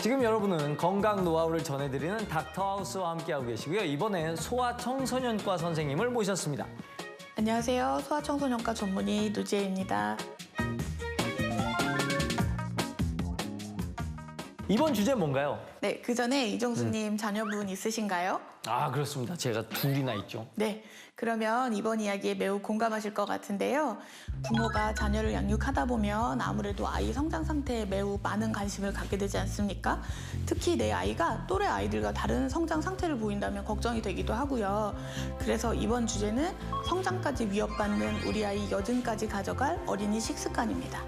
지금 여러분은 건강 노하우를 전해드리는 닥터하우스와 함께하고 계시고요. 이번엔 소아청소년과 선생님을 모셨습니다. 안녕하세요. 소아청소년과 전문의 누지혜입니다. 이번 주제 뭔가요? 네, 그 전에 이종수님 자녀분 있으신가요? 아, 그렇습니다. 제가 둘이나 있죠. 네, 그러면 이번 이야기에 매우 공감하실 것 같은데요. 부모가 자녀를 양육하다 보면 아무래도 아이 성장 상태에 매우 많은 관심을 갖게 되지 않습니까? 특히 내 아이가 또래 아이들과 다른 성장 상태를 보인다면 걱정이 되기도 하고요. 그래서 이번 주제는 성장까지 위협받는 우리 아이 여든까지 가져갈 어린이 식습관입니다.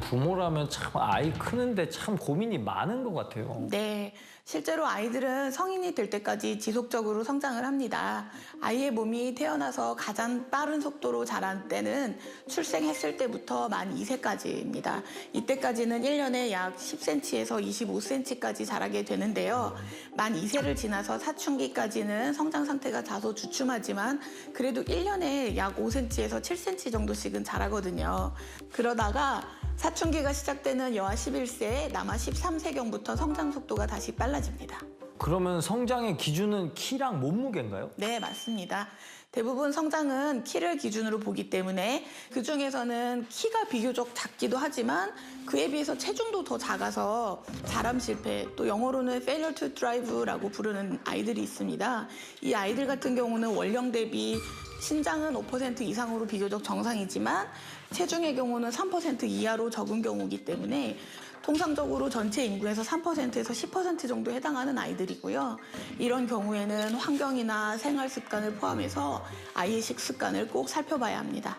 부모라면 참 아이 크는데 참 고민이 많은 것 같아요. 네, 실제로 아이들은 성인이 될 때까지 지속적으로 성장을 합니다. 아이의 몸이 태어나서 가장 빠른 속도로 자란 때는 출생했을 때부터 만 2세까지입니다. 이때까지는 1년에 약 10cm에서 25cm까지 자라게 되는데요. 만 2세를 지나서 사춘기까지는 성장 상태가 다소 주춤하지만 그래도 1년에 약 5cm에서 7cm 정도씩은 자라거든요. 그러다가 사춘기가 시작되는 여아 11세, 남아 13세경부터 성장 속도가 다시 빨라집니다. 그러면 성장의 기준은 키랑 몸무게인가요? 네, 맞습니다. 대부분 성장은 키를 기준으로 보기 때문에 그중에서는 키가 비교적 작기도 하지만 그에 비해서 체중도 더 작아서 자람 실패, 또 영어로는 failure to thrive라고 부르는 아이들이 있습니다. 이 아이들 같은 경우는 원령 대비 신장은 5% 이상으로 비교적 정상이지만 체중의 경우는 3% 이하로 적은 경우이기 때문에 통상적으로 전체 인구에서 3%에서 10% 정도 해당하는 아이들이고요. 이런 경우에는 환경이나 생활 습관을 포함해서 아이의 식습관을 꼭 살펴봐야 합니다.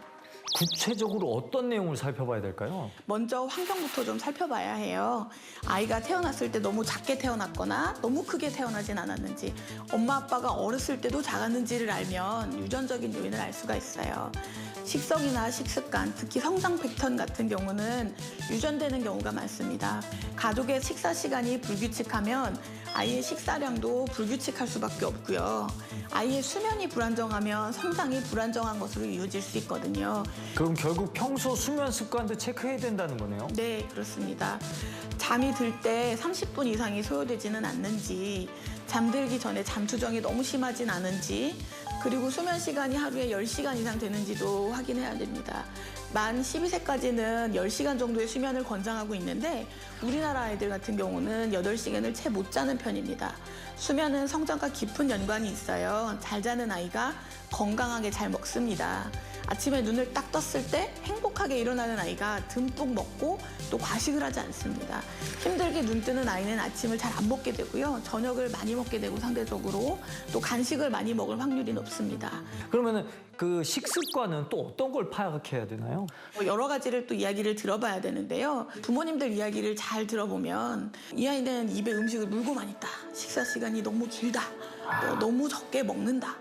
구체적으로 어떤 내용을 살펴봐야 될까요? 먼저 환경부터 좀 살펴봐야 해요. 아이가 태어났을 때 너무 작게 태어났거나 너무 크게 태어나진 않았는지, 엄마 아빠가 어렸을 때도 작았는지를 알면 유전적인 요인을 알 수가 있어요. 식성이나 식습관, 특히 성장 패턴 같은 경우는 유전되는 경우가 많습니다. 가족의 식사 시간이 불규칙하면 아이의 식사량도 불규칙할 수밖에 없고요. 아이의 수면이 불안정하면 성장이 불안정한 것으로 이어질 수 있거든요. 그럼 결국 평소 수면 습관도 체크해야 된다는 거네요? 네, 그렇습니다. 잠이 들 때 30분 이상이 소요되지는 않는지, 잠들기 전에 잠투정이 너무 심하진 않은지, 그리고 수면 시간이 하루에 10시간 이상 되는지도 확인해야 됩니다. 만 12세까지는 10시간 정도의 수면을 권장하고 있는데 우리나라 아이들 같은 경우는 8시간을 채 못 자는 편입니다. 수면은 성장과 깊은 연관이 있어요. 잘 자는 아이가 건강하게 잘 먹습니다. 아침에 눈을 딱 떴을 때 행복하게 일어나는 아이가 듬뿍 먹고 또 과식을 하지 않습니다. 힘들게 눈 뜨는 아이는 아침을 잘 안 먹게 되고요. 저녁을 많이 먹게 되고 상대적으로 또 간식을 많이 먹을 확률이 높습니다. 그러면은 그 식습관은 또 어떤 걸 파악해야 되나요? 여러 가지를 또 이야기를 들어봐야 되는데요. 부모님들 이야기를 잘 들어보면 이 아이는 입에 음식을 물고만 있다. 식사 시간이 너무 길다. 또 너무 적게 먹는다.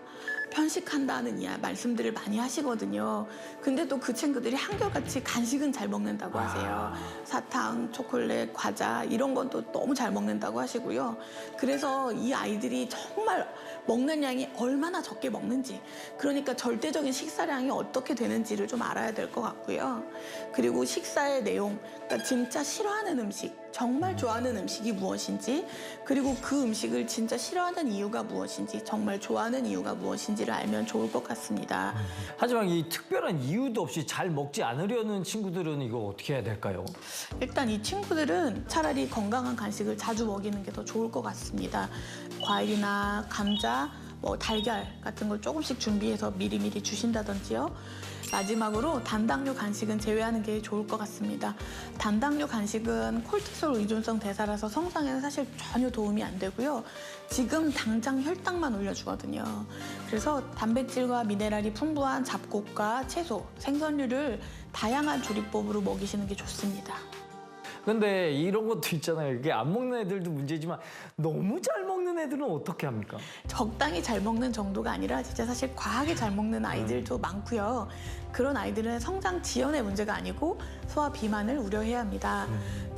편식한다는 말씀들을 많이 하시거든요. 근데 또 그 친구들이 한결같이 간식은 잘 먹는다고 하세요. 사탕, 초콜릿, 과자 이런 건 또 너무 잘 먹는다고 하시고요. 그래서 이 아이들이 정말 먹는 양이 얼마나 적게 먹는지, 그러니까 절대적인 식사량이 어떻게 되는지를 좀 알아야 될 것 같고요. 그리고 식사의 내용, 그러니까 진짜 싫어하는 음식, 정말 좋아하는 음식이 무엇인지, 그리고 그 음식을 진짜 싫어하는 이유가 무엇인지, 정말 좋아하는 이유가 무엇인지를 알면 좋을 것 같습니다. 하지만 이 특별한 이유도 없이 잘 먹지 않으려는 친구들은 이거 어떻게 해야 될까요? 일단 이 친구들은 차라리 건강한 간식을 자주 먹이는 게 더 좋을 것 같습니다. 과일이나 감자, 달걀 같은 걸 조금씩 준비해서 미리미리 주신다든지요. 마지막으로 단당류 간식은 제외하는 게 좋을 것 같습니다. 단당류 간식은 콜티솔 의존성 대사라서 성장에는 사실 전혀 도움이 안 되고요. 지금 당장 혈당만 올려주거든요. 그래서 단백질과 미네랄이 풍부한 잡곡과 채소, 생선류를 다양한 조리법으로 먹이시는 게 좋습니다. 근데 이런 것도 있잖아요. 이게 안 먹는 애들도 문제지만 너무 잘 먹는 애들은 어떻게 합니까? 적당히 잘 먹는 정도가 아니라 진짜 사실 과하게 잘 먹는 아이들도 많고요. 그런 아이들은 성장 지연의 문제가 아니고 소화 비만을 우려해야 합니다.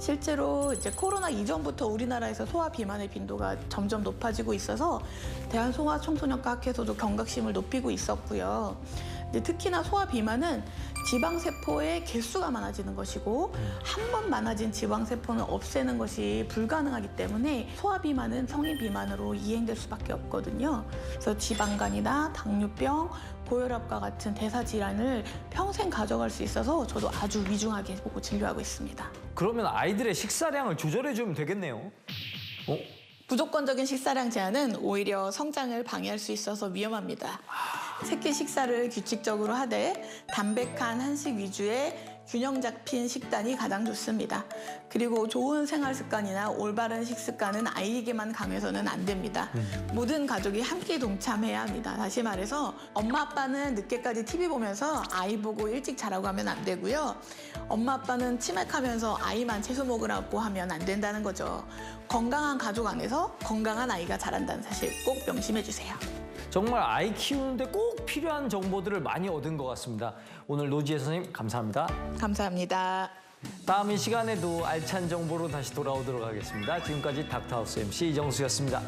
실제로 이제 코로나 이전부터 우리나라에서 소화 비만의 빈도가 점점 높아지고 있어서 대한소아청소년과 학회에서도 경각심을 높이고 있었고요. 이제 특히나 소화 비만은 지방 세포의 개수가 많아지는 것이고 한 번 많아진 지방 세포는 없애는 것이 불가능하기 때문에 소화 비만은 성인 비만으로 이행될 수밖에 없거든요. 그래서 지방간이나 당뇨병, 고혈압과 같은 대사 질환을 평생 가져갈 수 있어서 저도 아주 위중하게 보고 진료하고 있습니다. 그러면 아이들의 식사량을 조절해주면 되겠네요. 무조건적인 식사량 제한은 오히려 성장을 방해할 수 있어서 위험합니다. 새끼 식사를 규칙적으로 하되 담백한 한식 위주의 균형 잡힌 식단이 가장 좋습니다. 그리고 좋은 생활 습관이나 올바른 식습관은 아이에게만 강요해서는 안 됩니다. 모든 가족이 함께 동참해야 합니다. 다시 말해서 엄마 아빠는 늦게까지 TV 보면서 아이 보고 일찍 자라고 하면 안 되고요. 엄마 아빠는 치맥하면서 아이만 채소 먹으라고 하면 안 된다는 거죠. 건강한 가족 안에서 건강한 아이가 자란다는 사실 꼭 명심해 주세요. 정말 아이 키우는데 꼭 필요한 정보들을 많이 얻은 것 같습니다. 오늘 노지혜 선생님 감사합니다. 감사합니다. 다음 이 시간에도 알찬 정보로 다시 돌아오도록 하겠습니다. 지금까지 닥터하우스 MC 이정수였습니다.